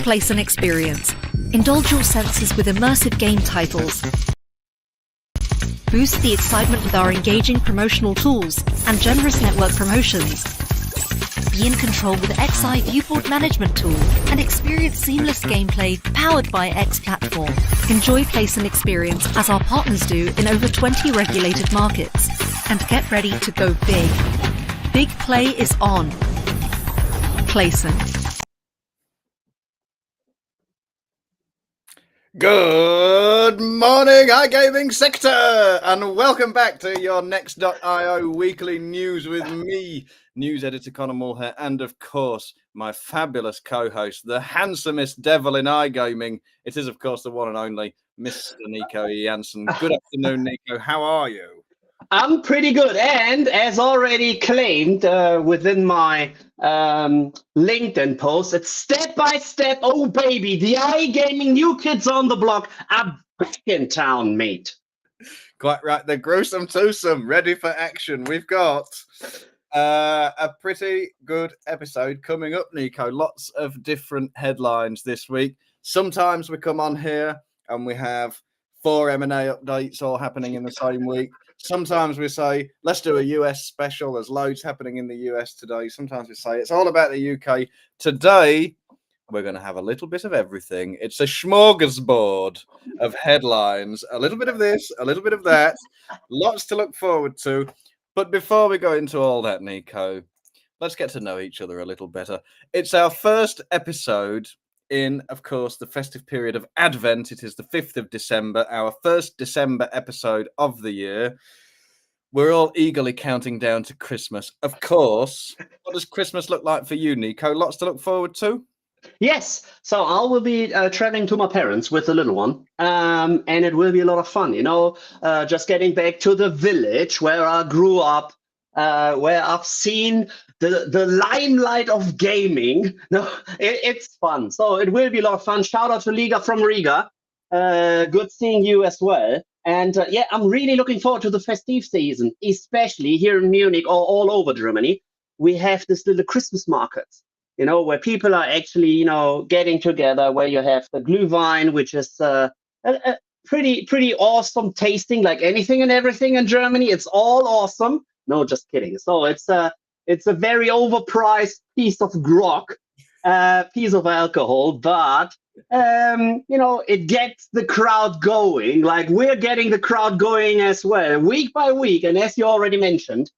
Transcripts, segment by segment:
place, and experience. Indulge your senses with immersive game titles. Boost the excitement with our engaging promotional tools and generous network promotions. Be in control with XI Viewport Management Tool and experience seamless gameplay powered by X Platform. Enjoy place and experience as our partners do in over 20 regulated markets. And get ready to go big. Big play is on. Placent. Good morning, iGaming sector, and welcome back to your Next.io weekly news with me, news editor Conor Mulher, and of course, my fabulous co-host, the handsomest devil in iGaming. It is, of course, the one and only Mr. Nico Jansen. Good afternoon, Nico. How are you? I'm pretty good, and as already claimed within my LinkedIn post, it's step by step. Oh baby, the iGaming new kids on the block are back in town, mate. Quite right. The gruesome twosome, ready for action. We've got a pretty good episode coming up, Nico. Lots of different headlines this week. Sometimes we come on here and we have 4 M&A updates all happening in the same week. Sometimes we say, let's do a US special. There's loads happening in the US today. Sometimes we say it's all about the UK. Today, we're going to have a little bit of everything. It's a smorgasbord of headlines. A little bit of this, a little bit of that. Lots to look forward to. But before we go into all that, Nico, let's get to know each other a little better. It's our first episode in, of course, the festive period of Advent. It is the 5th of December, our first December episode of the year. We're all eagerly counting down to Christmas. Of course, what does Christmas look like for you, Nico? Lots to look forward to? Yes, so I will be traveling to my parents with the little one, and it will be a lot of fun, just getting back to the village where I grew up, where I've seen the limelight of gaming. No, it's fun. So it will be a lot of fun. Shout out to Liga from Riga. Good seeing you as well. And yeah, I'm really looking forward to the festive season, especially here in Munich or all over Germany. We have this little Christmas markets, where people are actually, getting together, where you have the Glühwein, which is a pretty awesome tasting, like anything and everything in Germany. It's all awesome. No, just kidding. So it's a very overpriced piece of grog, piece of alcohol, but it gets the crowd going. Like we're getting the crowd going as well, week by week. And as you already mentioned,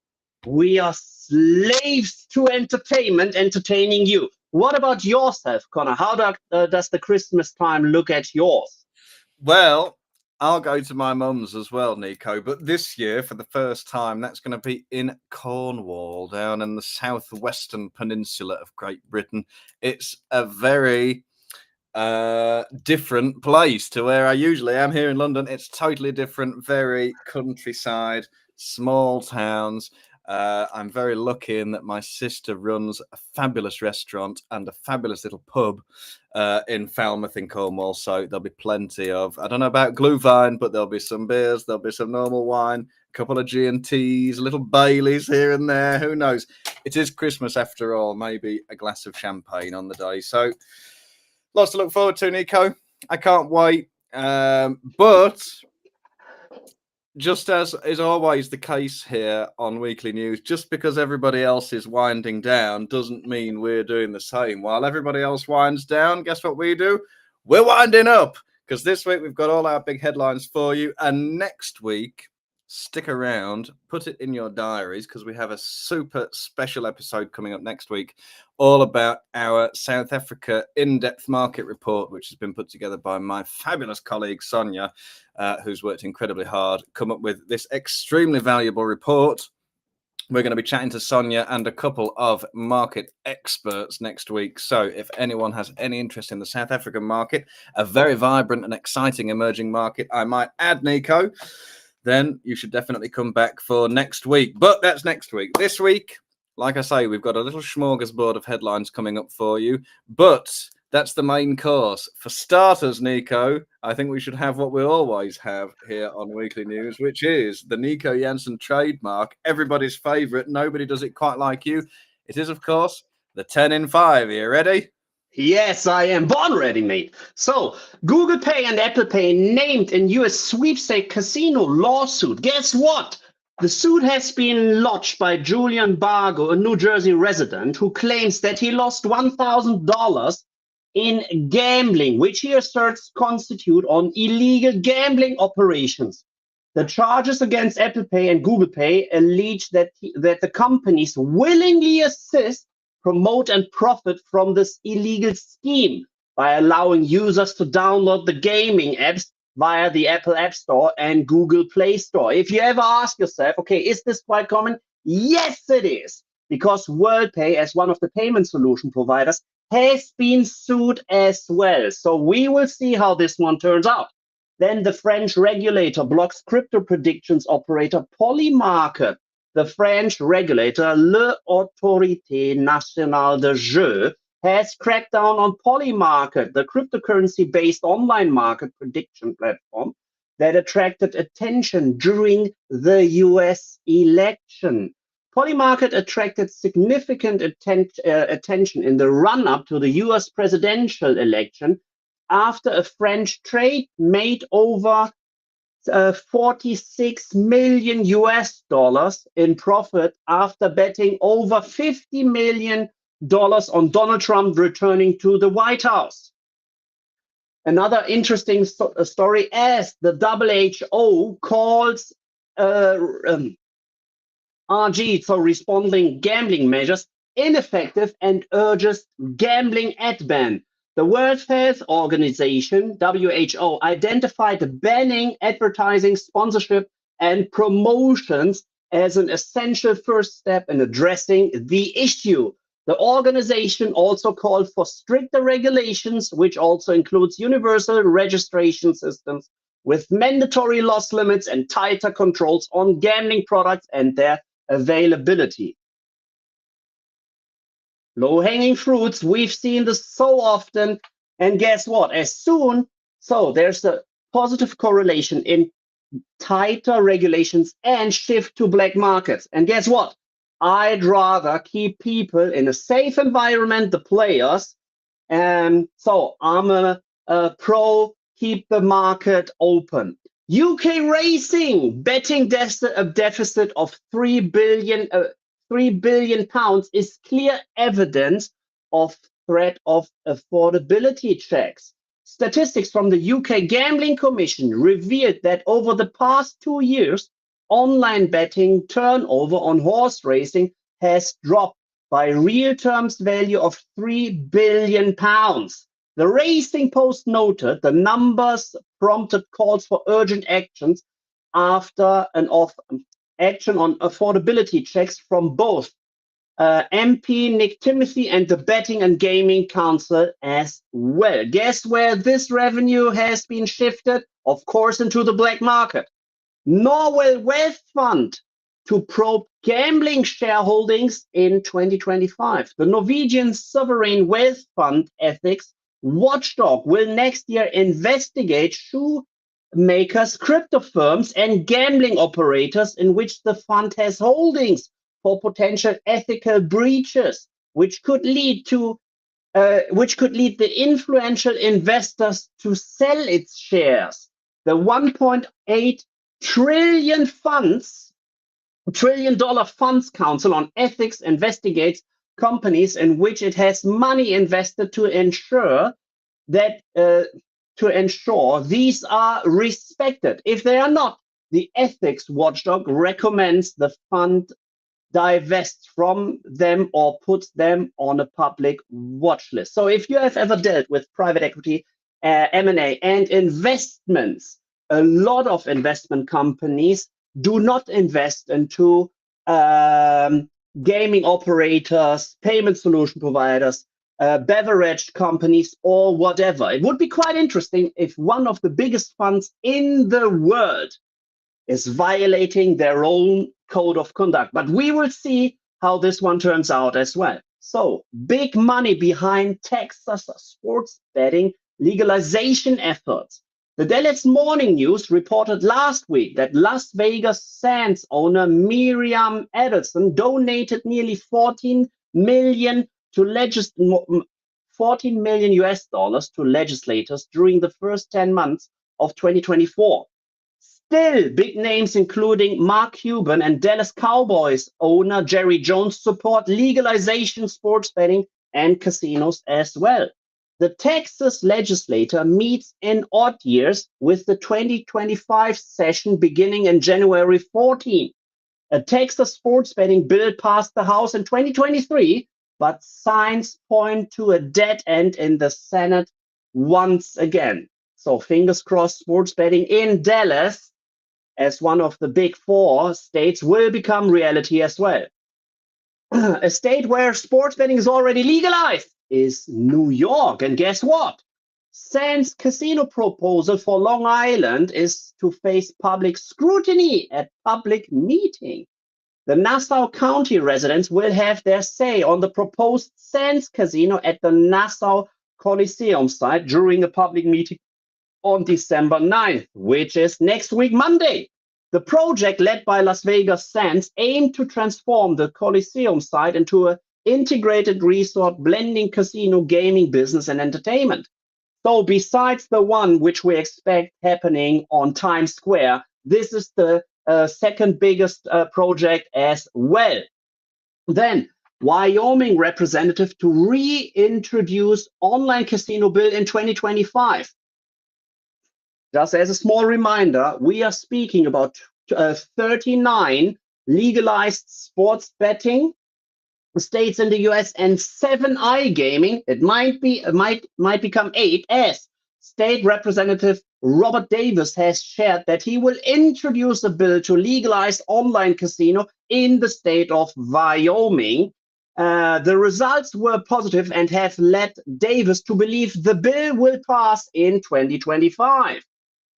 we are slaves to entertainment, entertaining you. What about yourself, Connor? How does the Christmas time look at yours? Well, I'll go to my mum's as well, Nico. But this year, for the first time, that's going to be in Cornwall, down in the southwestern peninsula of Great Britain. It's a very different place to where I usually am here in London. It's totally different, very countryside, small towns. I'm very lucky in that my sister runs a fabulous restaurant and a fabulous little pub in Falmouth in Cornwall. So there'll be plenty of, I don't know about Glühwein, but there'll be some beers, there'll be some normal wine, a couple of G&Ts, little Baileys here and there. Who knows? It is Christmas after all. Maybe a glass of champagne on the day. So lots to look forward to, Nico. I can't wait. But just as is always the case here on Weekly News, just because everybody else is winding down doesn't mean we're doing the same. While everybody else winds down, guess what we do? We're winding up, because this week we've got all our big headlines for you. And next week, stick around, put it in your diaries, because we have a super special episode coming up next week, all about our South Africa in-depth market report, which has been put together by my fabulous colleague Sonia, who's worked incredibly hard, come up with this extremely valuable report. We're going to be chatting to Sonia and a couple of market experts next week. So if anyone has any interest in the South African market, a very vibrant and exciting emerging market, I might add, Nico, then you should definitely come back for next week. But that's next week. This week, like I say, we've got a little smorgasbord of headlines coming up for you. But that's the main course. For starters, Nico, I think we should have what we always have here on Weekly News, which is the Nico Jansen trademark, everybody's favorite. Nobody does it quite like you. It is, of course, the 10 in 5. Are you ready? Yes, I am born ready, mate. So, Google Pay and Apple Pay named in US sweepstake casino lawsuit. Guess what? The suit has been lodged by Julian Bargo, a New Jersey resident, who claims that he lost $1,000 in gambling, which he asserts constitute on illegal gambling operations. The charges against Apple Pay and Google Pay allege that the companies willingly assist, promote, and profit from this illegal scheme by allowing users to download the gaming apps via the Apple App Store and Google Play Store. If you ever ask yourself, okay, is this quite common? Yes, it is, because WorldPay, as one of the payment solution providers, has been sued as well. So we will see how this one turns out. Then the French regulator blocks crypto predictions operator Polymarket. The French regulator, l'Autorité Nationale des Jeux, has cracked down on Polymarket, the cryptocurrency-based online market prediction platform that attracted attention during the US election. Polymarket attracted significant attention in the run-up to the US presidential election after a French trade made over 46 million US dollars in profit after betting over $50 million on Donald Trump returning to the White House. Another interesting story, as the WHO calls RG, so responding gambling measures, ineffective and urges gambling ad ban. The World Health Organization, WHO, identified banning advertising, sponsorship, and promotions as an essential first step in addressing the issue. The organization also called for stricter regulations, which also includes universal registration systems with mandatory loss limits and tighter controls on gambling products and their availability. Low-hanging fruits, we've seen this so often, and guess what? There's a positive correlation in tighter regulations and shift to black markets. And guess what? I'd rather keep people in a safe environment, the players, and so I'm a pro keep the market open. UK racing betting deficit of £3 billion is clear evidence of threat of affordability checks. Statistics from the UK Gambling Commission revealed that over the past 2 years, online betting turnover on horse racing has dropped by real terms value of £3 billion. The Racing Post noted the numbers prompted calls for urgent actions after action on affordability checks from both MP Nick Timothy and the Betting and Gaming Council as well. Guess where this revenue has been shifted? Of course, into the black market. Norway Wealth Fund to probe gambling shareholdings in 2025. The Norwegian Sovereign Wealth Fund ethics watchdog will next year investigate shoemakers, crypto firms, and gambling operators in which the fund has holdings for potential ethical breaches, which could lead the influential investors to sell its shares. The $1.8 trillion funds council on ethics investigates companies in which it has money invested to ensure these are respected. If they are not, the ethics watchdog recommends the fund divests from them or puts them on a public watch list. So if you have ever dealt with private equity, M&A, and investments, a lot of investment companies do not invest into gaming operators, payment solution providers, beverage companies, or whatever. It would be quite interesting if one of the biggest funds in the world is violating their own code of conduct. But we will see how this one turns out as well. So big money behind Texas sports betting legalization efforts. The Dallas Morning News reported last week that Las Vegas Sands owner Miriam Adelson donated nearly $14 million to 14 million US dollars to legislators during the first 10 months of 2024. Still, big names including Mark Cuban and Dallas Cowboys owner Jerry Jones support legalization sports betting and casinos as well. The Texas legislature meets in odd years, with the 2025 session beginning in January 14. A Texas sports betting bill passed the House in 2023, but signs point to a dead end in the Senate once again. So fingers crossed, sports betting in Dallas, as one of the big four states, will become reality as well. A state where sports betting is already legalized is New York. And guess what? Sands casino proposal for Long Island is to face public scrutiny at public meeting. The Nassau County residents will have their say on the proposed Sands casino at the Nassau Coliseum site during a public meeting on December 9th, which is next week, Monday. The project, led by Las Vegas Sands, aimed to transform the Coliseum site into an integrated resort blending casino, gaming, business, and entertainment. So besides the one which we expect happening on Times Square, this is the second biggest project as well. Then, Wyoming representative to reintroduce online casino bill in 2025. Just as a small reminder, we are speaking about 39 legalized sports betting states in the US and 7 iGaming. It might become 8, as State Representative Robert Davis has shared that he will introduce a bill to legalize online casino in the state of Wyoming. The results were positive and have led Davis to believe the bill will pass in 2025.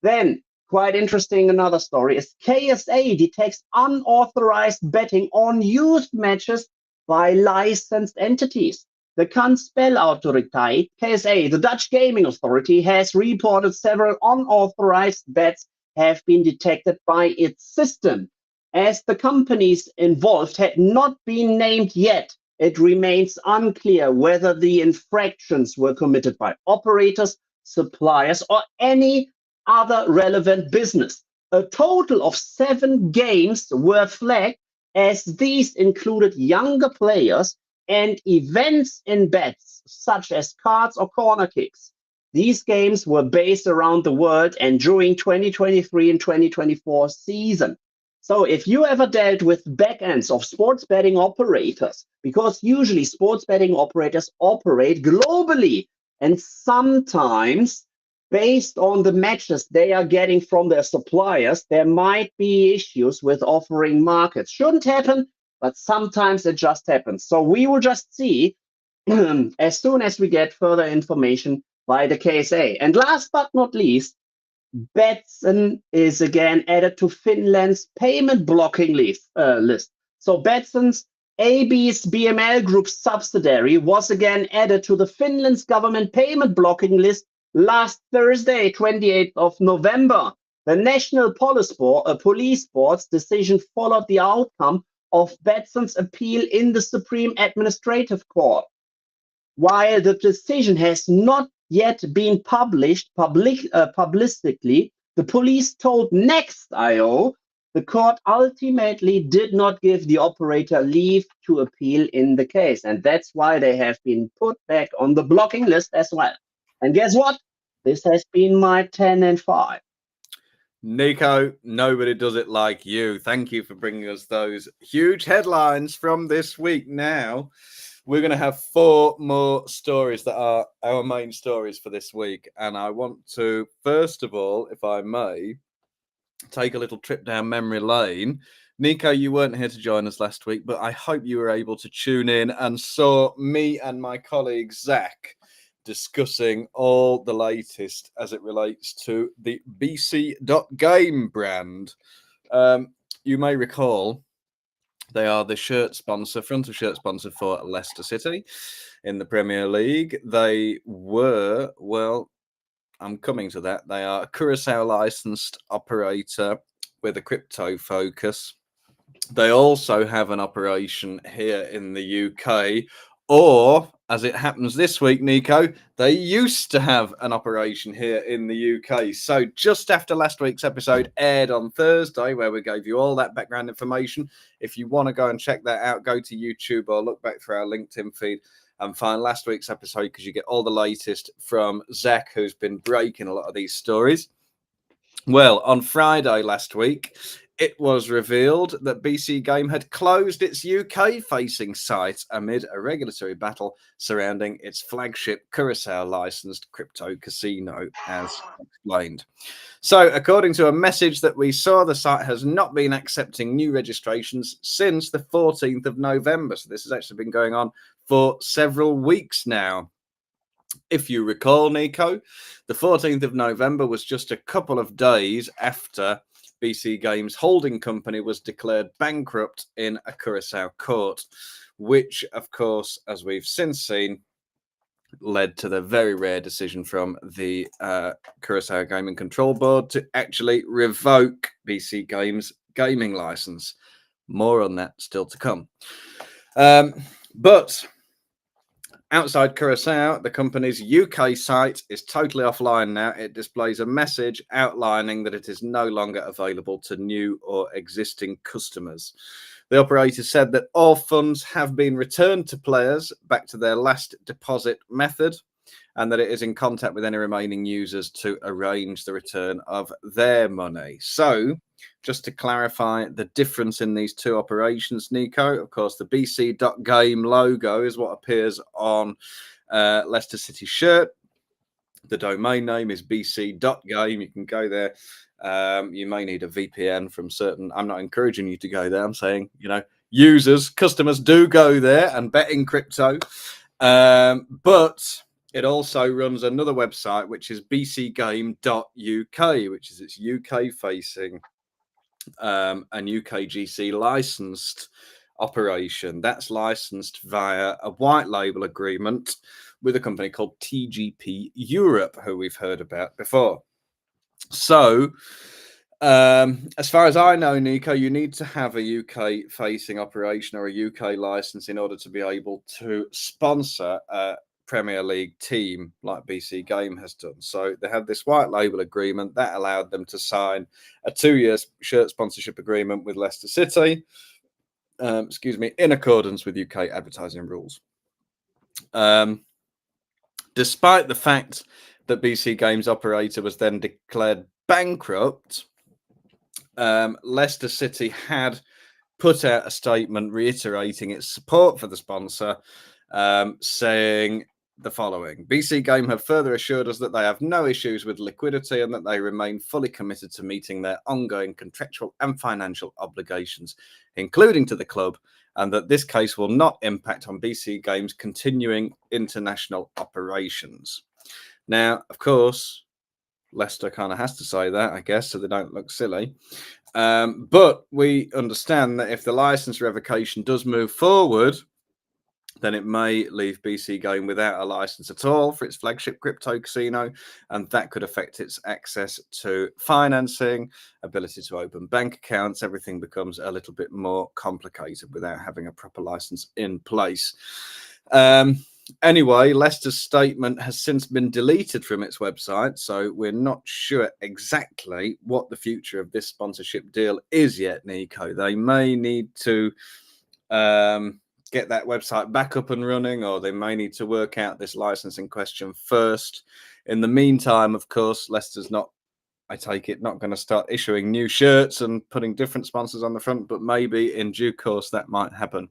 Then, quite interesting, another story is KSA detects unauthorized betting on youth matches by licensed entities. The Kansspelautoriteit, KSA, the Dutch gaming authority, has reported several unauthorized bets have been detected by its system. As the companies involved had not been named yet, it remains unclear whether the infractions were committed by operators, suppliers, or any other relevant business. A total of 7 games were flagged, as these included younger players and events in bets, such as cards or corner kicks. These games were based around the world and during 2023 and 2024 season. So if you ever dealt with backends of sports betting operators, because usually sports betting operators operate globally, and sometimes based on the matches they are getting from their suppliers, there might be issues with offering markets. Shouldn't happen, but sometimes it just happens. So we will just see as soon as we get further information by the KSA. And last but not least, Betsson is again added to Finland's payment blocking list. So Betsson's AB's BML Group subsidiary was again added to the Finland's government payment blocking list last Thursday, 28th of November. The National Police Board's decision followed the outcome of Betsson's appeal in the Supreme Administrative Court. While the decision has not yet been published publicly, the police told Next.io the court ultimately did not give the operator leave to appeal in the case. And that's why they have been put back on the blocking list as well. And guess what? This has been my 10 and 5. Nico, nobody does it like you. Thank you for bringing us those huge headlines from this week. Now, we're going to have 4 more stories that are our main stories for this week. And I want to, first of all, if I may, take a little trip down memory lane. Nico, you weren't here to join us last week, but I hope you were able to tune in and saw me and my colleague Zach discussing all the latest as it relates to the BC.Game brand. You may recall they are the shirt sponsor, front of shirt sponsor for Leicester City in the Premier League. They were, well, I'm coming to that. They are a Curaçao licensed operator with a crypto focus. They also have an operation here in the UK Or, as it happens this week, Nico, they used to have an operation here in the UK. So just after last week's episode aired on Thursday, where we gave you all that background information, if you want to go and check that out, go to YouTube or look back through our LinkedIn feed and find last week's episode, because you get all the latest from Zach, who's been breaking a lot of these stories. Well, on Friday last week, it was revealed that BC.Game had closed its UK-facing site amid a regulatory battle surrounding its flagship Curaçao licensed crypto casino, as explained. So, according to a message that we saw, the site has not been accepting new registrations since the 14th of November. So this has actually been going on for several weeks now. If you recall, Nico, the 14th of November was just a couple of days after BC.Game's holding company was declared bankrupt in a Curaçao court, which, of course, as we've since seen, led to the very rare decision from the Curaçao Gaming Control Board to actually revoke BC.Game's gaming license. More on that still to come. But outside Curaçao, the company's UK site is totally offline now. It displays a message outlining that it is no longer available to new or existing customers. The operator said that all funds have been returned to players back to their last deposit method, and that it is in contact with any remaining users to arrange the return of their money. So, just to clarify the difference in these two operations, Nico, of course, the BC.Game logo is what appears on Leicester City shirt. The domain name is BC.Game. You can go there. You may need a VPN from certain. I'm not encouraging you to go there. I'm saying, users, customers do go there and bet in crypto. But it also runs another website, which is bcgame.uk, which is its UK-facing and UKGC licensed operation. That's licensed via a white label agreement with a company called TGP Europe, who we've heard about before. So, as far as I know, Nico, you need to have a UK-facing operation or a UK license in order to be able to sponsor a Premier League team like BC.Game has done. So they had this white label agreement that allowed them to sign a 2-year shirt sponsorship agreement with Leicester City, in accordance with UK advertising rules. Despite the fact that BC.Game's operator was then declared bankrupt, Leicester City had put out a statement reiterating its support for the sponsor, saying the following: BC.Game have further assured us that they have no issues with liquidity and that they remain fully committed to meeting their ongoing contractual and financial obligations, including to the club, and that this case will not impact on BC.Game's continuing international operations. Now, of course, Leicester kind of has to say that, I guess, so they don't look silly. But we understand that if the license revocation does move forward, then it may leave BC.Game without a license at all for its flagship crypto casino, and that could affect its access to financing, ability to open bank accounts. Everything becomes a little bit more complicated without having a proper license in place. Anyway, Leicester's statement has since been deleted from its website, so we're not sure exactly what the future of this sponsorship deal is yet, Nico. They may need to get that website back up and running, or they may need to work out this licensing question first. In the meantime, of course, Leicester's not, I take it, not going to start issuing new shirts and putting different sponsors on the front, but maybe in due course that might happen.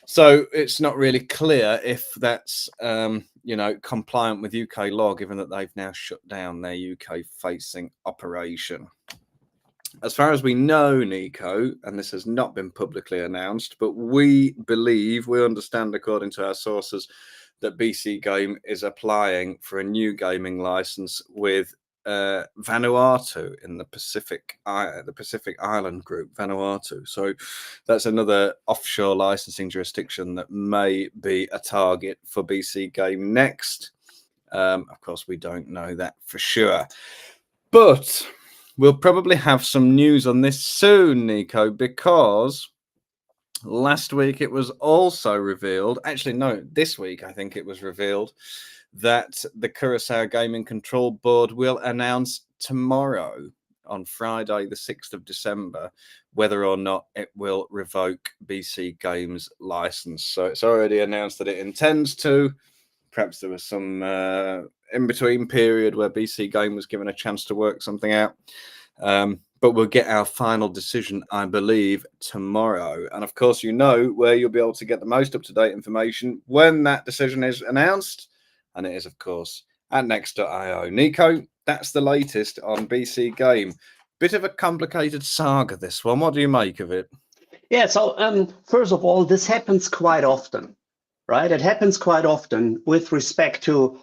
So it's not really clear if that's, compliant with UK law, given that they've now shut down their UK-facing operation. As far as we know, Nico, and this has not been publicly announced, but we understand, according to our sources, that BC.Game is applying for a new gaming license with Vanuatu in the Pacific Island group, Vanuatu. So that's another offshore licensing jurisdiction that may be a target for BC.Game next. Of course, we don't know that for sure, but we'll probably have some news on this soon, Nico, because Last week it was also revealed, actually no, this week I think it was revealed, that the Curaçao Gaming Control Board will announce tomorrow, on Friday the 6th of December, whether or not it will revoke BC.Game's license. So it's already announced that it intends to. Perhaps there was some in-between period where BC.Game was given a chance to work something out. But we'll get our final decision, I believe, tomorrow. And of course, you know where you'll be able to get the most up-to-date information when that decision is announced. And it is, of course, at next.io. Nico, that's the latest on BC.Game. Bit of a complicated saga, this one. What do you make of it? Yeah, so first of all, this happens quite often, right? It happens quite often with respect to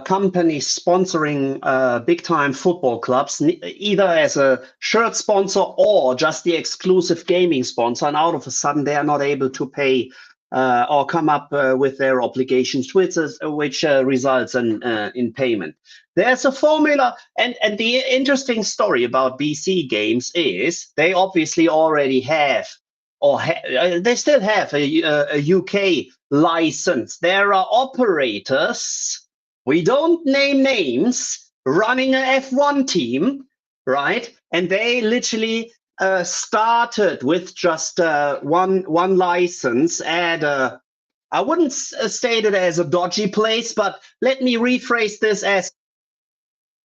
companies sponsoring big-time football clubs, either as a shirt sponsor or just the exclusive gaming sponsor, and out of a sudden they are not able to pay or come up with their obligations, which results in payment. There's a formula, and the interesting story about BC Games is they obviously already have, or they still have a UK license. There are operators, we don't name names, running a F1 team, right? And they literally started with just one license at I wouldn't state it as a dodgy place, but let me rephrase this as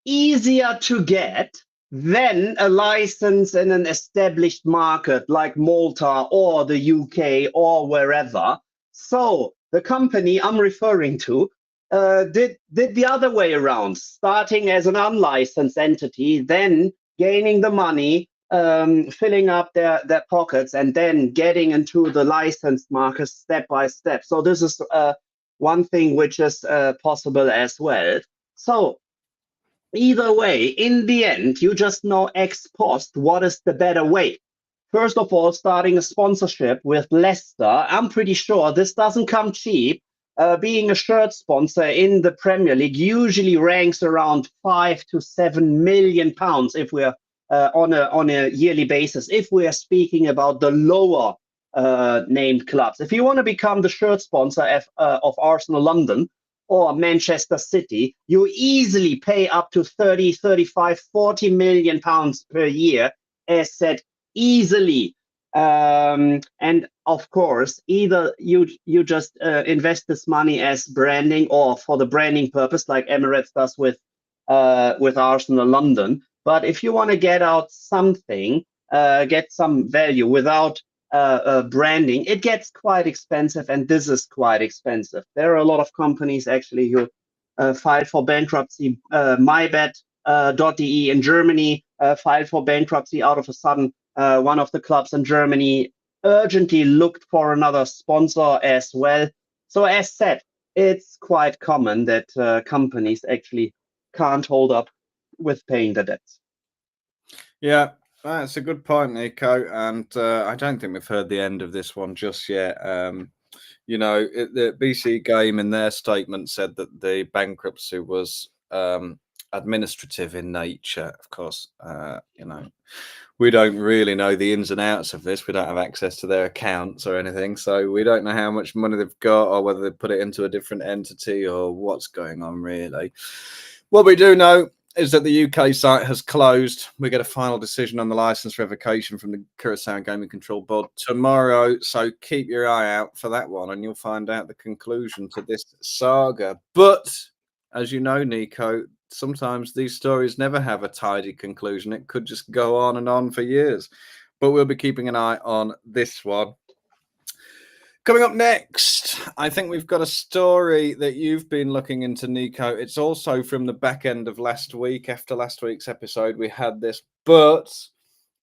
easier to get than a license in an established market like Malta or the UK or wherever. So the company I'm referring to did the other way around, starting as an unlicensed entity, then gaining the money, filling up their pockets, and then getting into the licensed market step by step. So this is one thing which is possible as well. So either way, in the end, you just know ex post what is the better way. First of all, starting a sponsorship with Leicester, I'm pretty sure this doesn't come cheap. Being a shirt sponsor in the Premier League usually ranks around £5 to £7 million if we're on a yearly basis. If we are speaking about the lower named clubs, if you want to become the shirt sponsor of Arsenal London or Manchester City, you easily pay up to 30, 35, 40 million pounds per year, as said, easily. And of course, either you just invest this money as branding or for the branding purpose, like Emirates does with Arsenal London. But if you want to get out something, get some value without branding, it gets quite expensive, and this is quite expensive. There are a lot of companies actually who filed for bankruptcy. MyBet.de in Germany filed for bankruptcy out of a sudden. One of the clubs in Germany urgently looked for another sponsor as well. So as said, it's quite common that companies actually can't hold up with paying the debts. Yeah, that's a good point, Nico. And I don't think we've heard the end of this one just yet. You know, the BC.Game in their statement said that the bankruptcy was administrative in nature. Of course, you know, we don't really know the ins and outs of this. We don't have access to their accounts or anything. So we don't know how much money they've got or whether they put it into a different entity or what's going on, really. What we do know is that the UK site has closed. We get a final decision on the license revocation from the Curaçao Gaming Control Board tomorrow. So keep your eye out for that one and you'll find out the conclusion to this saga. But as you know, Nico, sometimes these stories never have a tidy conclusion. It could just go on and on for years. But we'll be keeping an eye on this one. Coming up next, I think we've got a story that you've been looking into, Nico. It's also from the back end of last week. After last week's episode, we had this, but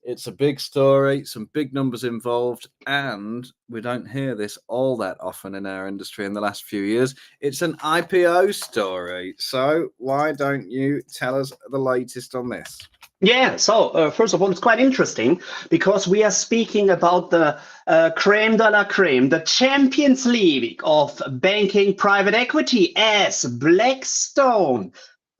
it's a big story, some big numbers involved, and we don't hear this all that often in our industry in the last few years. It's an IPO story. So why don't you tell us the latest on this? Yeah, so first of all, it's quite interesting because we are speaking about the creme de la creme, the Champions League of banking private equity, as Blackstone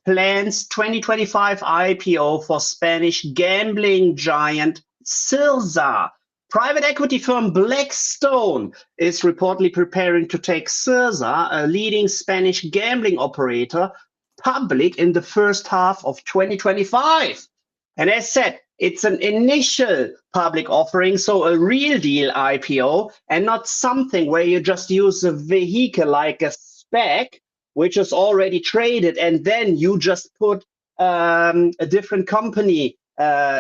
plans 2025 IPO for Spanish gambling giant Cirsa. Private equity firm Blackstone is reportedly preparing to take Cirsa, a leading Spanish gambling operator, public in the first half of 2025. And as said, it's an initial public offering, so a real deal IPO, and not something where you just use a vehicle like a SPAC, which is already traded, and then you just put a different company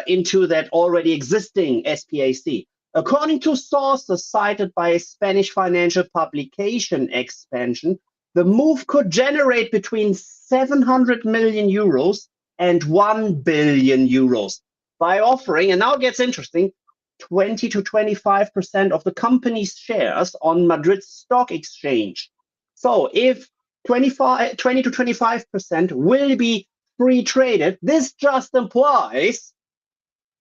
into that already existing SPAC. According to sources cited by a Spanish financial publication Expansion, the move could generate between 700 million euros and 1 billion euros by offering, and now it gets interesting, 20 to 25% of the company's shares on Madrid's stock exchange. So if 20 to 25% will be free traded, this just implies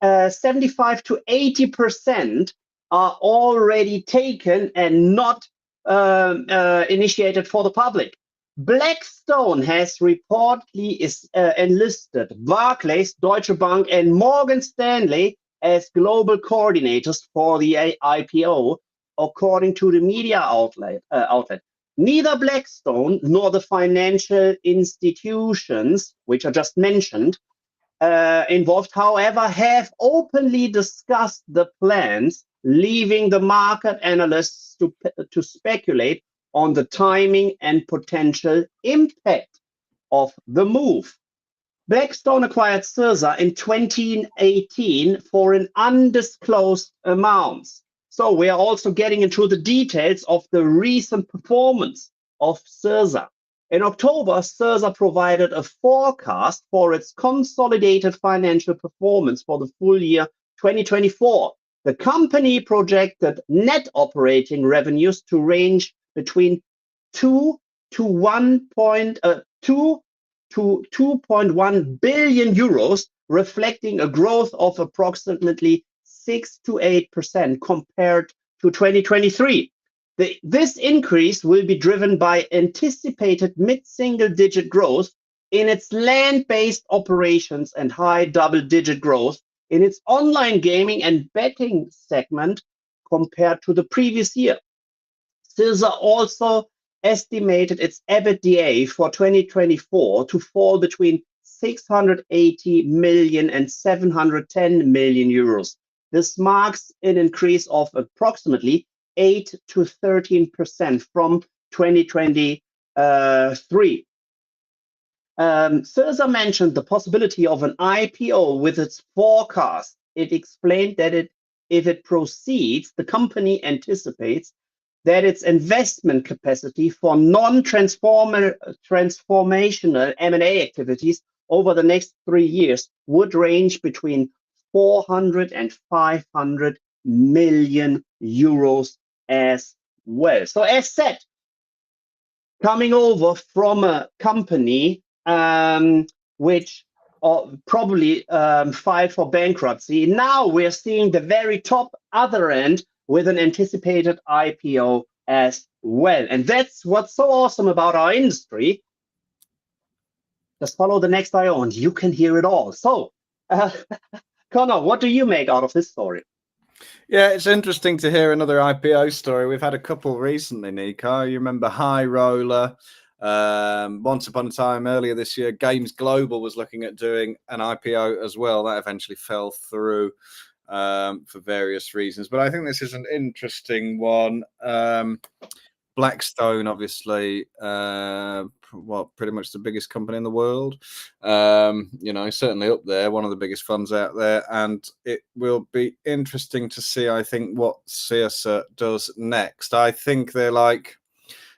75 to 80% are already taken and not initiated for the public. Blackstone has reportedly enlisted Barclays, Deutsche Bank, and Morgan Stanley as global coordinators for the IPO, according to the media outlet. Neither Blackstone nor the financial institutions, which I just mentioned, involved, however, have openly discussed the plans, leaving the market analysts to speculate on the timing and potential impact of the move. Blackstone acquired Cirsa in 2018 for an undisclosed amount. So we are also getting into the details of the recent performance of Cirsa. In October, Cirsa provided a forecast for its consolidated financial performance for the full year 2024. The company projected net operating revenues to range between 2 to 2.1 billion euros, reflecting a growth of approximately 6 to 8% compared to 2023. This increase will be driven by anticipated mid-single-digit growth in its land-based operations and high double-digit growth in its online gaming and betting segment compared to the previous year. Cirsa also estimated its EBITDA for 2024 to fall between 680 million and 710 million euros. This marks an increase of approximately 8 to 13% from 2023. Cirsa mentioned the possibility of an IPO with its forecast. It explained that if it proceeds, the company anticipates that its investment capacity for non-transformational M&A activities over the next 3 years would range between 400 and 500 million euros as well. So as said, coming over from a company which probably filed for bankruptcy, now we're seeing the very top other end with an anticipated IPO as well. And that's what's so awesome about our industry. Just follow the next IO and you can hear it all. So, Connor, what do you make out of this story? Yeah, it's interesting to hear another IPO story. We've had a couple recently, Nico. You remember High Roller? Once upon a time earlier this year, Games Global was looking at doing an IPO as well. That eventually fell through for various reasons. But I think this is an interesting one. Blackstone, obviously, pretty much the biggest company in the world. Certainly up there, one of the biggest funds out there. And it will be interesting to see, I think, what Cirsa does next. I think they're like,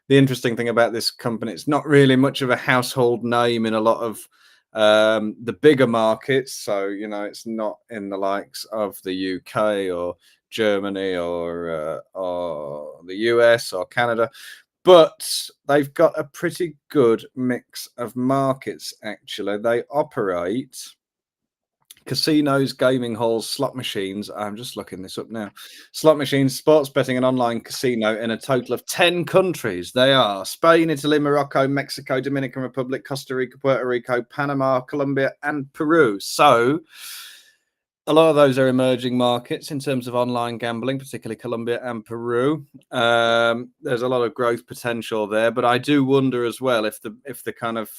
the interesting thing about this company, it's not really much of a household name in a lot of the bigger markets. So, it's not in the likes of the UK or Germany or the US or Canada, but they've got a pretty good mix of markets, actually. They operate casinos, gaming halls, slot machines. I'm just looking this up now. Slot machines, sports betting, and online casino in a total of 10 countries. They are Spain, Italy, Morocco, Mexico, Dominican Republic, Costa Rica, Puerto Rico, Panama, Colombia, and Peru. So A lot of those are emerging markets in terms of online gambling, particularly Colombia and Peru. There's a lot of growth potential there, but I do wonder as well if the kind of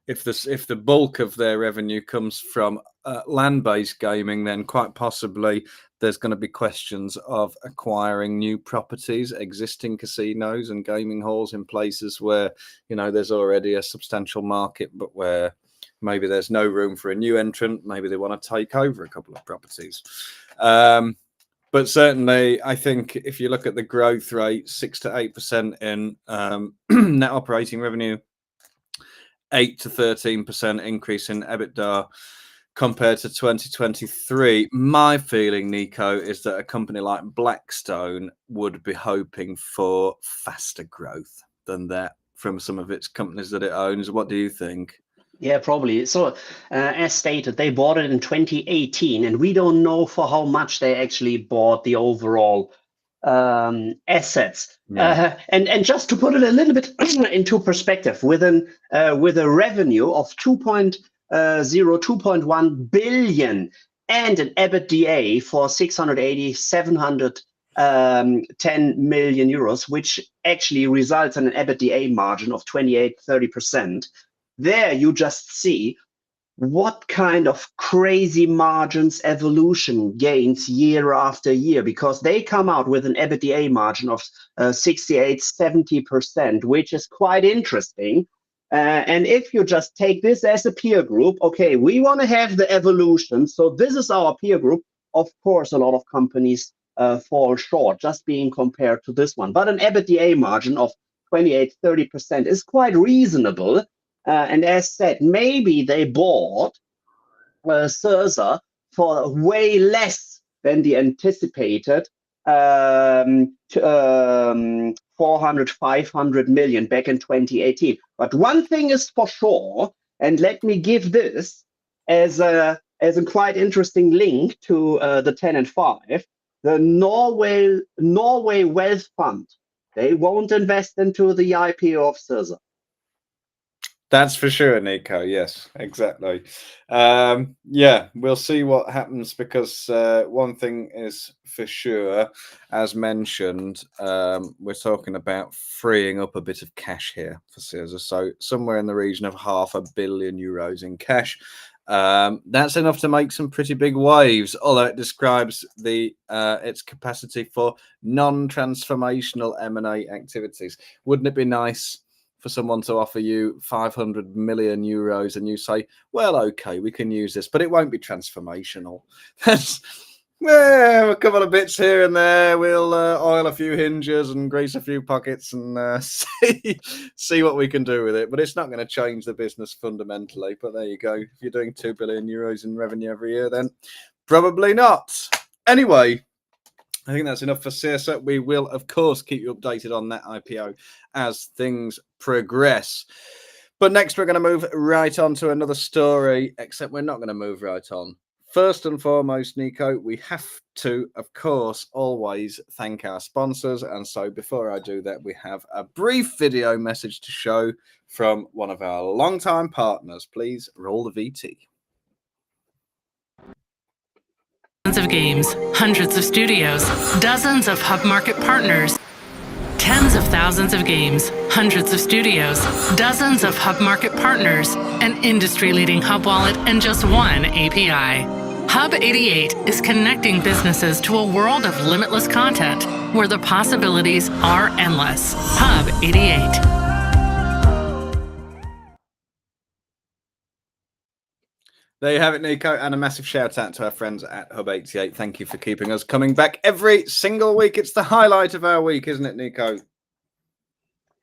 if the bulk of their revenue comes from land-based gaming, then quite possibly there's going to be questions of acquiring new properties, existing casinos and gaming halls in places where, you know, there's already a substantial market, but where maybe there's no room for a new entrant. Maybe they want to take over a couple of properties. But certainly, I think if you look at the growth rate, 6 to 8% in net operating revenue, 8 to 13% increase in EBITDA compared to 2023. My feeling, Nico, is that a company like Blackstone would be hoping for faster growth than that from some of its companies that it owns. What do you think? Yeah, probably. So, as stated, they bought it in 2018, and we don't know for how much they actually bought the overall assets. Yeah. And just to put it a little bit into perspective, with a revenue of 2.1 billion and an EBITDA for 710 million euros, which actually results in an EBITDA margin of 28-30%. There you just see what kind of crazy margins evolution gains year after year, because they come out with an EBITDA margin of 68-70%, which is quite interesting. And if you just take this as a peer group, okay, we want to have the evolution. So this is our peer group. Of course, a lot of companies fall short just being compared to this one. But an EBITDA margin of 28-30% is quite reasonable. And as said, maybe they bought Cirsa for way less than the anticipated 400-500 million back in 2018. But one thing is for sure, and let me give this as a quite interesting link to the 10 and 5, the Norway Wealth Fund. They won't invest into the IPO of Cirsa. That's for sure, Nico. Yes, exactly. Yeah, we'll see what happens, because one thing is for sure, as mentioned, we're talking about freeing up a bit of cash here for Cirsa. So somewhere in the region of €500 million in cash. That's enough to make some pretty big waves, although it describes its capacity for non-transformational M&A activities. Wouldn't it be nice for someone to offer you €500 million and you say, well, okay, we can use this, but it won't be transformational. Well, a couple of bits here and there. We'll oil a few hinges and grease a few pockets and see what we can do with it. But it's not going to change the business fundamentally. But there you go. If you're doing €2 billion in revenue every year, then probably not. Anyway, I think that's enough for Cirsa. We will, of course, keep you updated on that IPO as things progress. But next, we're going to move right on to another story, except we're not going to move right on. First and foremost, Nico, we have to, of course, always thank our sponsors. And so before I do that, we have a brief video message to show from one of our longtime partners. Please roll the VT. Of games, hundreds of studios, dozens of hub market partners, tens of thousands of games, hundreds of studios, dozens of hub market partners, an industry-leading hub wallet, and just one API. Hub 88 is connecting businesses to a world of limitless content where the possibilities are endless. Hub 88. There you have it, Nico, and a massive shout out to our friends at Hub 88. Thank you for keeping us coming back every single week. It's the highlight of our week, isn't it, Nico?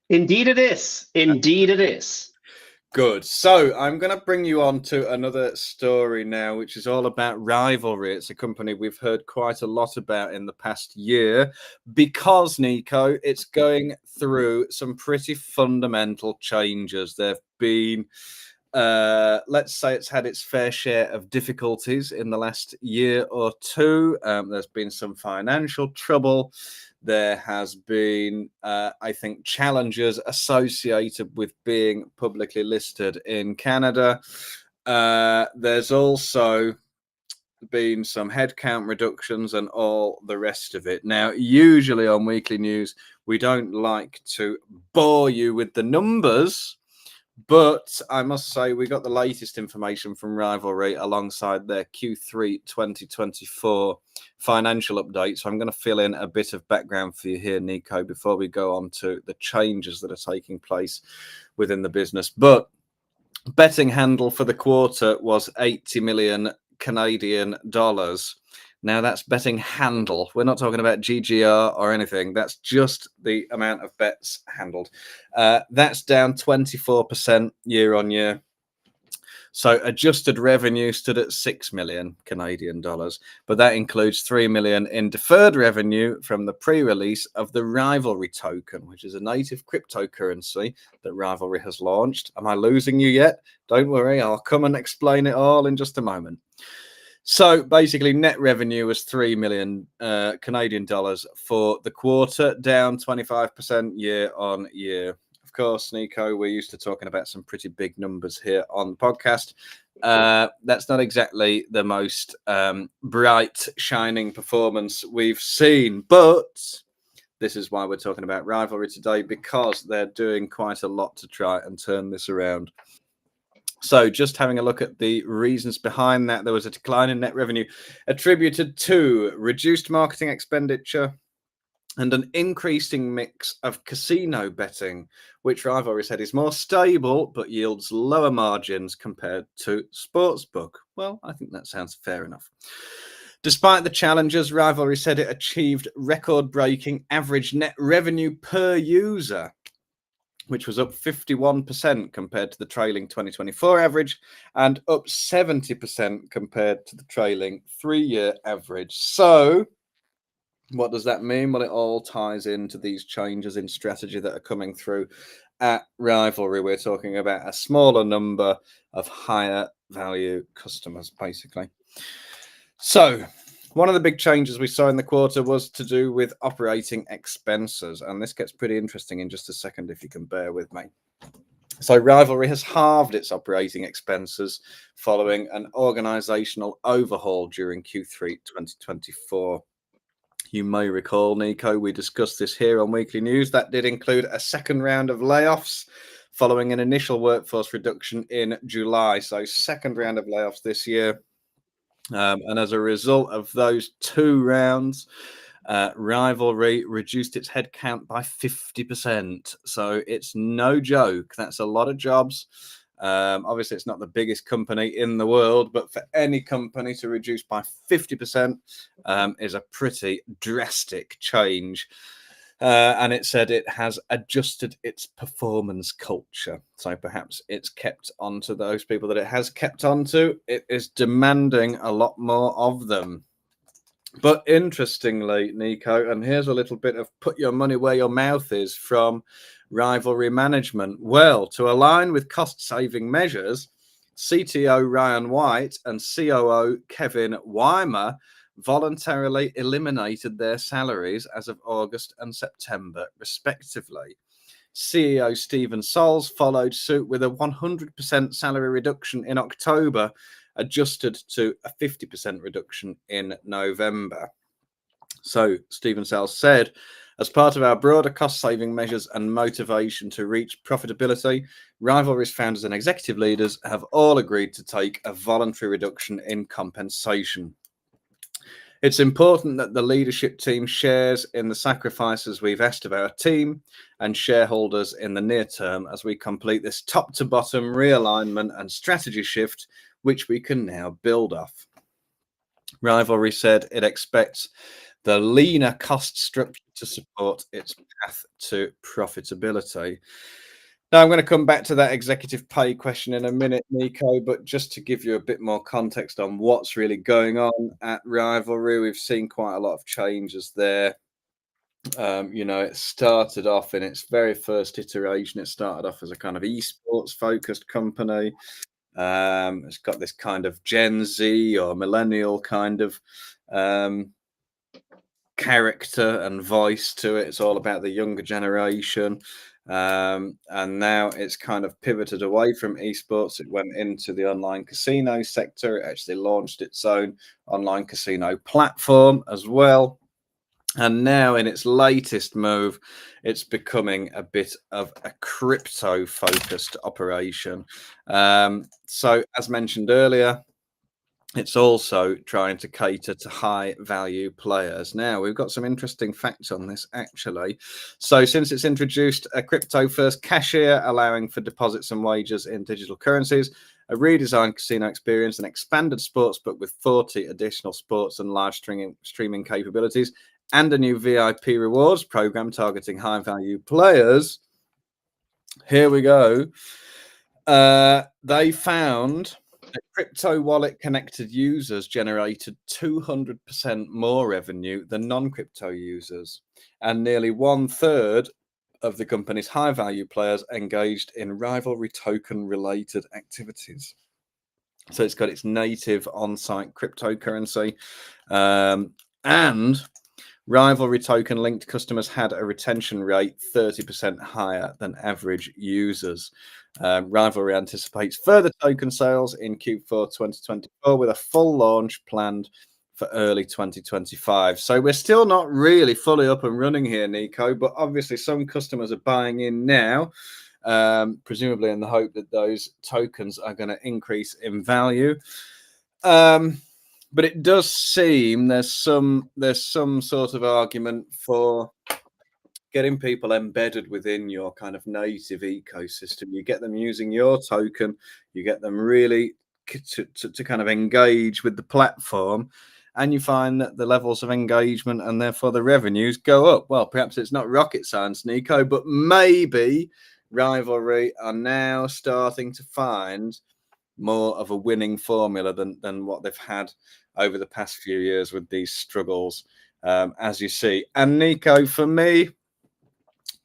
Indeed it is. Indeed it is. Good. So I'm going to bring you on to another story now, which is all about Rivalry. It's a company we've heard quite a lot about in the past year because, Nico, it's going through some pretty fundamental changes. There have been let's say it's had its fair share of difficulties in the last year or two. There's been some financial trouble. There has been, I think, challenges associated with being publicly listed in Canada. There's also been some headcount reductions and all the rest of it. Now, usually on Weekly News, we don't like to bore you with the numbers, but I must say we got the latest information from Rivalry alongside their Q3 2024 financial update. So I'm going to fill in a bit of background for you here, Nico, before we go on to the changes that are taking place within the business. But betting handle for the quarter was 80 million Canadian dollars. Now that's betting handle. We're not talking about GGR or anything. That's just the amount of bets handled. That's down 24% year on year. So adjusted revenue stood at 6 million Canadian dollars, but that includes 3 million in deferred revenue from the pre-release of the Rivalry token, which is a native cryptocurrency that Rivalry has launched. Am I losing you yet? Don't worry, I'll come and explain it all in just a moment. So basically, net revenue was 3 million Canadian dollars for the quarter, down 25% year on year. Of course, Nico, we're used to talking about some pretty big numbers here on the podcast. That's not exactly the most bright, shining performance we've seen, but this is why we're talking about Rivalry today, because they're doing quite a lot to try and turn this around. So just having a look at the reasons behind that, there was a decline in net revenue attributed to reduced marketing expenditure and an increasing mix of casino betting, which Rivalry said is more stable but yields lower margins compared to sportsbook. Well, I think that sounds fair enough. Despite the challenges, Rivalry said it achieved record-breaking average net revenue per user, which was up 51% compared to the trailing 2024 average and up 70% compared to the trailing 3-year average. So what does that mean? Well, it all ties into these changes in strategy that are coming through at Rivalry. We're talking about a smaller number of higher value customers, basically. So one of the big changes we saw in the quarter was to do with operating expenses. And this gets pretty interesting in just a second, if you can bear with me. So Rivalry has halved its operating expenses following an organizational overhaul during Q3 2024. You may recall, Nico, we discussed this here on Weekly News. That did include a second round of layoffs following an initial workforce reduction in July. So second round of layoffs this year. And as a result of those 2 rounds, Rivalry reduced its headcount by 50%. So it's no joke. That's a lot of jobs. Obviously, it's not the biggest company in the world, but for any company to reduce by 50% is a pretty drastic change. And it said it has adjusted its performance culture. So perhaps it's kept on to those people that it has kept on to. It is demanding a lot more of them. But interestingly, Nico, and here's a little bit of put your money where your mouth is from Rivalry management. Well, to align with cost-saving measures, CTO Ryan White and COO Kevin Weimer voluntarily eliminated their salaries as of August and September, respectively. CEO Stephen Soles followed suit with a 100% salary reduction in October, adjusted to a 50% reduction in November. So Stephen Soles said, as part of our broader cost-saving measures and motivation to reach profitability, Rivalry's founders and executive leaders have all agreed to take a voluntary reduction in compensation. It's important that the leadership team shares in the sacrifices we've asked of our team and shareholders in the near term as we complete this top-to-bottom realignment and strategy shift, which we can now build off. Rivalry said it expects the leaner cost structure to support its path to profitability. Now, I'm going to come back to that executive pay question in a minute, Nico, but just to give you a bit more context on what's really going on at Rivalry, we've seen quite a lot of changes there. It started off in its very first iteration. It started off as a kind of esports focused company. It's got this kind of Gen Z or millennial kind of character and voice to it. It's all about the younger generation. And now it's kind of pivoted away from esports. It went into the online casino sector. It actually launched its own online casino platform as well. And now in its latest move, it's becoming a bit of a crypto-focused operation. So as mentioned earlier, it's also trying to cater to high value players. Now, we've got some interesting facts on this, actually. So since it's introduced a crypto first cashier, allowing for deposits and wagers in digital currencies, a redesigned casino experience, an expanded sportsbook with 40 additional sports and live streaming capabilities, and a new VIP rewards program targeting high value players. Here we go. They found that crypto wallet connected users generated 200% more revenue than non-crypto users, and nearly 1/3 of the company's high value players engaged in Rivalry token related activities. So it's got its native on-site cryptocurrency, and Rivalry token linked customers had a retention rate 30% higher than average users. Rivalry anticipates further token sales in Q4 2024 with a full launch planned for early 2025. So we're still not really fully up and running here, Nico, but obviously some customers are buying in now, presumably in the hope that those tokens are going to increase in value. But it does seem there's some sort of argument for getting people embedded within your kind of native ecosystem. You get them using your token, you get them really to kind of engage with the platform, and you find that the levels of engagement and therefore the revenues go up. Well, perhaps it's not rocket science, Nico, but maybe Rivalry are now starting to find more of a winning formula than what they've had over the past few years with these struggles, as you see. And Nico, for me,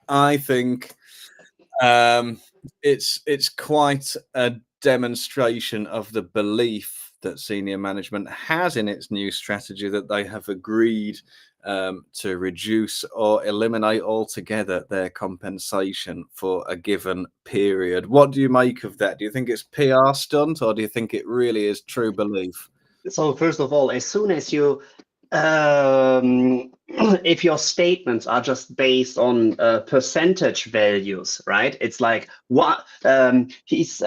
I think it's quite a demonstration of the belief that senior management has in its new strategy that they have agreed to reduce or eliminate altogether their compensation for a given period. What do you make of that? Do you think it's PR stunt, or do you think it really is true belief? So first of all, as soon as you if your statements are just based on percentage values, right? It's like what he's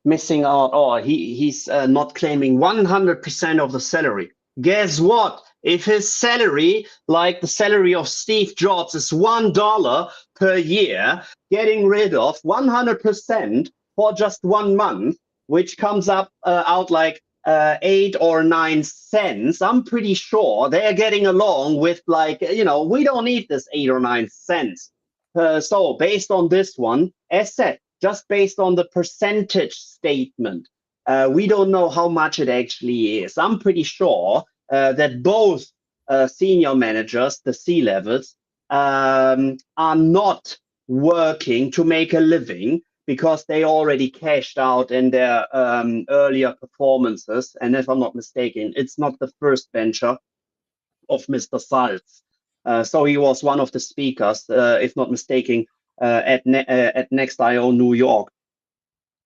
missing out, or he's not claiming 100% of the salary. Guess what? If his salary, like the salary of Steve Jobs, is $1 per year, getting rid of 100% for just 1 month, which comes up out like 8 or 9 cents, I'm pretty sure they're getting along with, like, we don't need this 8 or 9 cents. So based on this one, as said, just based on the percentage statement, we don't know how much it actually is. I'm pretty sure that both senior managers, the C-levels, are not working to make a living, because they already cashed out in their earlier performances. And if I'm not mistaken, it's not the first venture of Mr. Salz. So he was one of the speakers, if not mistaken, at Next.io New York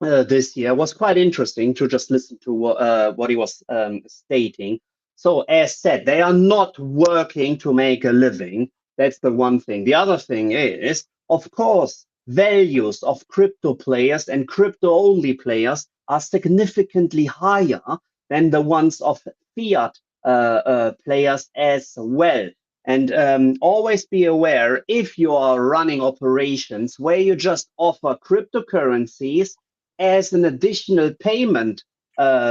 this year. It was quite interesting to just listen to what he was stating. So as said, they are not working to make a living. That's the one thing. The other thing is, of course, values of crypto players and crypto-only players are significantly higher than the ones of fiat players as well. And always be aware, if you are running operations where you just offer cryptocurrencies as an additional payment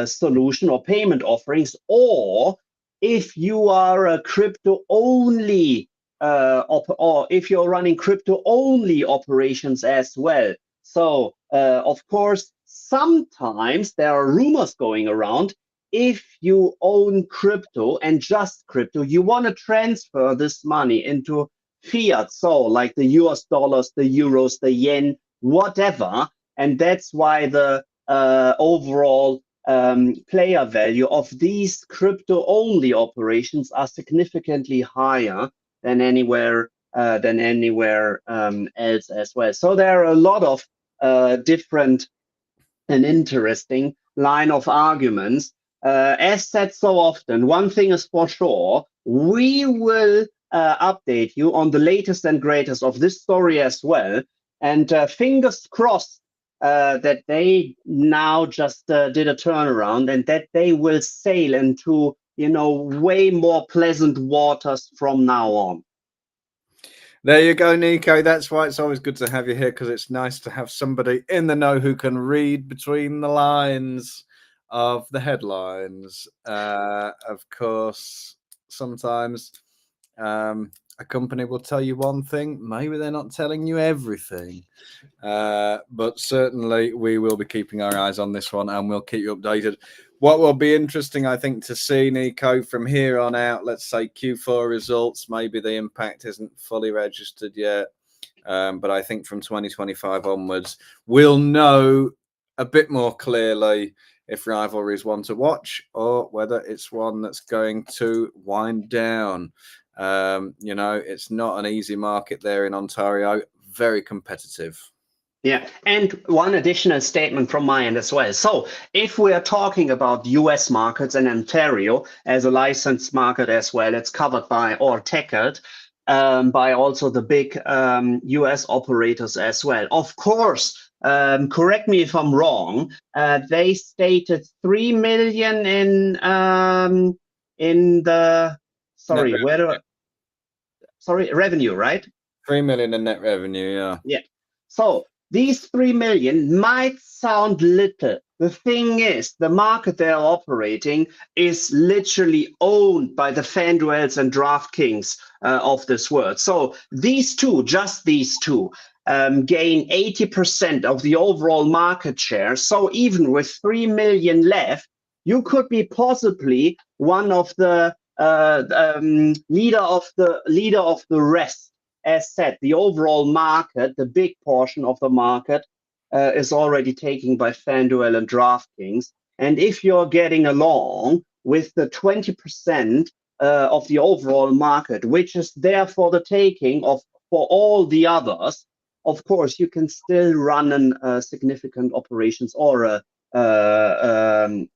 solution or payment offerings, or if you are a crypto-only or if you're running crypto-only operations as well. So, of course, sometimes there are rumors going around. If you own crypto and just crypto, you want to transfer this money into fiat, so like the US dollars, the euros, the yen, whatever. And that's why the overall player value of these crypto-only operations are significantly higher than anywhere than anywhere else as well. So there are a lot of different and interesting line of arguments. As said so often, one thing is for sure, we will update you on the latest and greatest of this story as well. And fingers crossed that they now just did a turnaround and that they will sail into, way more pleasant waters from now on. There you go, Nico. That's why it's always good to have you here, because it's nice to have somebody in the know who can read between the lines of the headlines. Of course, sometimes a company will tell you one thing, maybe they're not telling you everything. But certainly we will be keeping our eyes on this one and we'll keep you updated. What will be interesting, I think, to see, Nico, from here on out, let's say Q4 results, maybe the impact isn't fully registered yet. But I think from 2025 onwards, we'll know a bit more clearly if Rivalry is one to watch or whether it's one that's going to wind down. It's not an easy market there in Ontario, very competitive. Yeah, and one additional statement from my end as well. So if we are talking about US markets and Ontario as a licensed market as well, it's covered by or tackled by also the big US operators as well. Of course, correct me if I'm wrong, they stated 3 million in the, revenue, right? 3 million in net revenue, yeah. Yeah. So these 3 million might sound little. The thing is, the market they're operating is literally owned by the FanDuels and DraftKings of this world. So these two, just these two, gain 80% of the overall market share. So even with 3 million left, you could be possibly one of the leader of the rest. As said, the overall market, the big portion of the market, is already taken by FanDuel and DraftKings. And if you're getting along with the 20% of the overall market, which is there for the taking for all the others, of course, you can still run an significant operations or an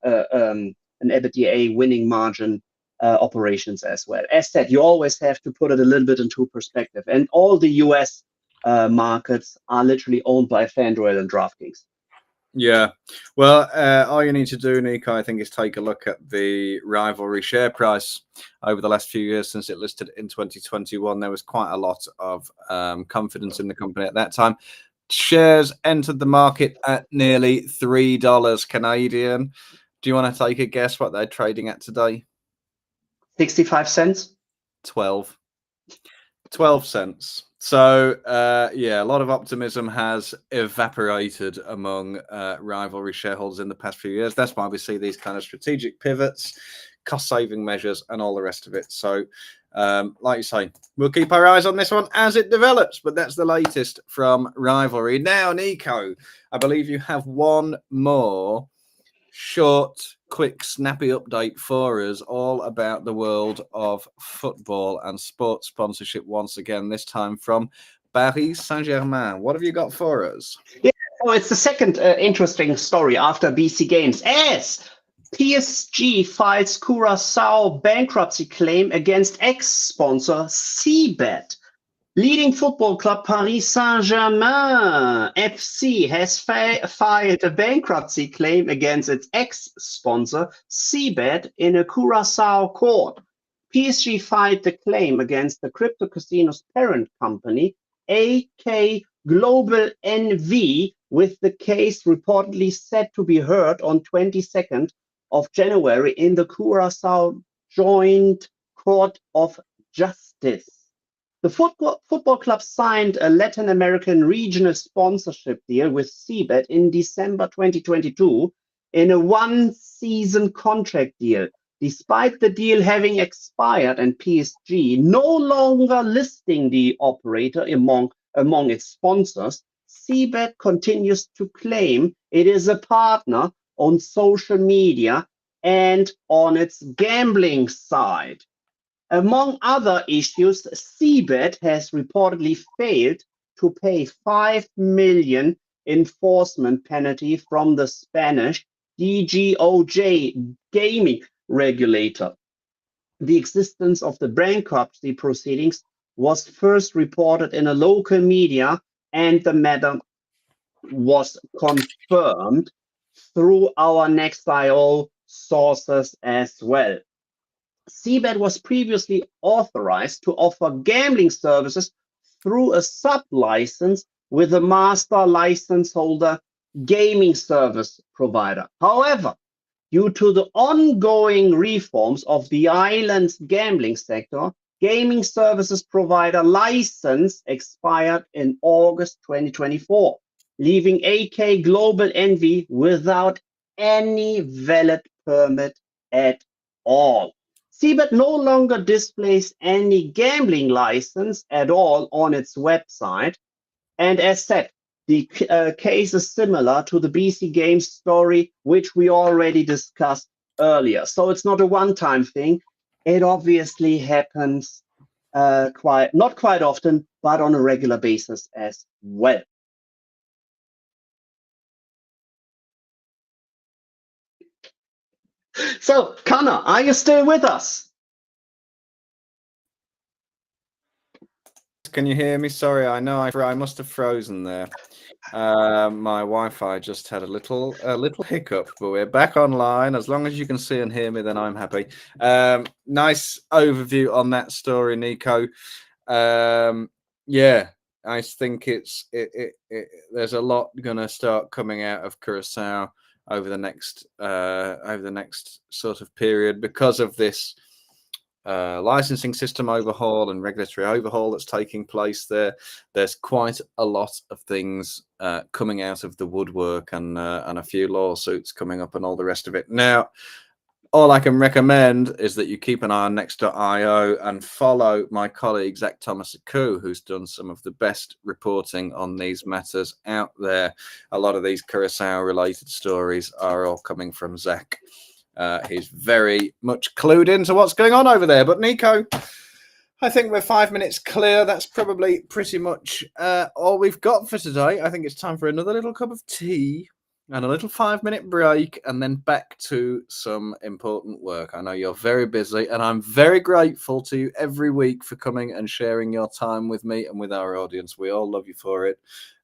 EBITDA winning margin operations as well. As said, you always have to put it a little bit into perspective. And all the US markets are literally owned by FanDuel and DraftKings. Yeah. Well, all you need to do, Nico, I think, is take a look at the Rivalry share price over the last few years since it listed in 2021. There was quite a lot of confidence in the company at that time. Shares entered the market at nearly $3 Canadian. Do you want to take a guess what they're trading at today? 65 cents? 12 cents. So, a lot of optimism has evaporated among Rivalry shareholders in the past few years. That's why we see these kind of strategic pivots, cost-saving measures, and all the rest of it. So, like you say, we'll keep our eyes on this one as it develops, but that's the latest from Rivalry. Now, Nico, I believe you have one more short, quick, snappy update for us all about the world of football and sports sponsorship once again, this time from Paris Saint-Germain. What have you got for us? Yeah, so it's the second interesting story after BC Games, as PSG files Curaçao bankruptcy claim against ex-sponsor Cbet. Leading football club Paris Saint-Germain FC has filed a bankruptcy claim against its ex-sponsor Cbet in a Curaçao court. PSG filed the claim against the crypto casino's parent company, AK Global NV, with the case reportedly set to be heard on 22nd of January in the Curaçao Joint Court of Justice. The football club signed a Latin American regional sponsorship deal with Cbet in December 2022 in a one-season contract deal. Despite the deal having expired and PSG no longer listing the operator among its sponsors, Cbet continues to claim it is a partner on social media and on its gambling side. Among other issues, Cbet has reportedly failed to pay 5 million enforcement penalty from the Spanish DGOJ gaming regulator. The existence of the bankruptcy proceedings was first reported in a local media, and the matter was confirmed through our Next.io sources as well. Cbet was previously authorized to offer gambling services through a sub-license with a master license holder gaming service provider. However, due to the ongoing reforms of the island's gambling sector, gaming services provider license expired in August 2024, leaving AK Global Envy without any valid permit at all. Cbet no longer displays any gambling license at all on its website. And as said, the case is similar to the BC.Game story, which we already discussed earlier. So it's not a one-time thing. It obviously happens not quite often, but on a regular basis as well. So, Connor, are you still with us? Can you hear me? Sorry, I know I must have frozen there. My Wi-Fi just had a little hiccup, but we're back online. As long as you can see and hear me, then I'm happy. Nice overview on that story, Nico. Yeah, I think there's a lot gonna start coming out of Curaçao over the next sort of period because of this licensing system overhaul and regulatory overhaul that's taking place there. There's quite a lot of things coming out of the woodwork, and a few lawsuits coming up and all the rest of it. Now, all I can recommend is that you keep an eye on Next.io and follow my colleague Zach Thomas-Aku, who's done some of the best reporting on these matters out there. A lot of these Curaçao related stories are all coming from Zach. He's very much clued into what's going on over there. But Nico, I think we're 5 minutes clear. That's probably pretty much all we've got for today. I think it's time for another little cup of tea and a little 5-minute break, and then back to some important work. I know you're very busy, and I'm very grateful to you every week for coming and sharing your time with me and with our audience. We all love you for it.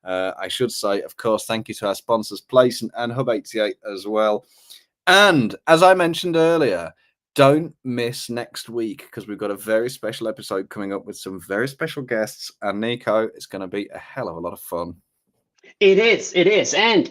I should say, of course, thank you to our sponsors, Place and Hub 88 as well. And as I mentioned earlier, don't miss next week, because we've got a very special episode coming up with some very special guests. And Nico, it's going to be a hell of a lot of fun. It is. And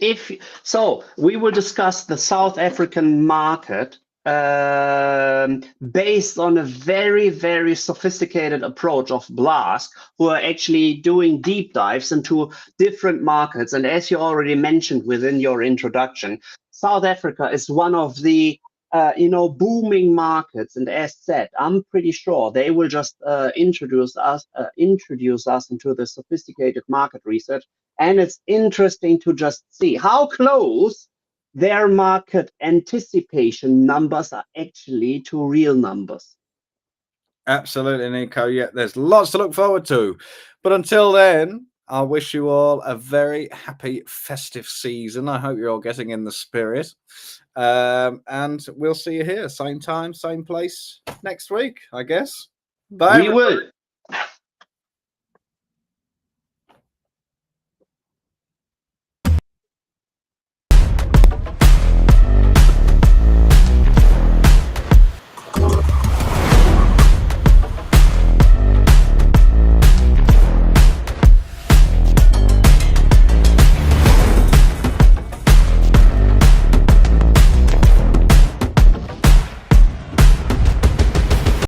we will discuss the South African market based on a very, very sophisticated approach of Blast, who are actually doing deep dives into different markets. And as you already mentioned within your introduction, South Africa is one of the booming markets, and as said, I'm pretty sure they will just introduce us into the sophisticated market research. And it's interesting to just see how close their market anticipation numbers are actually to real numbers. Absolutely, Nico. Yeah, there's lots to look forward to. But until then, I wish you all a very happy festive season. I hope you're all getting in the spirit. And we'll see you here, same time, same place next week, I guess. Bye. We will.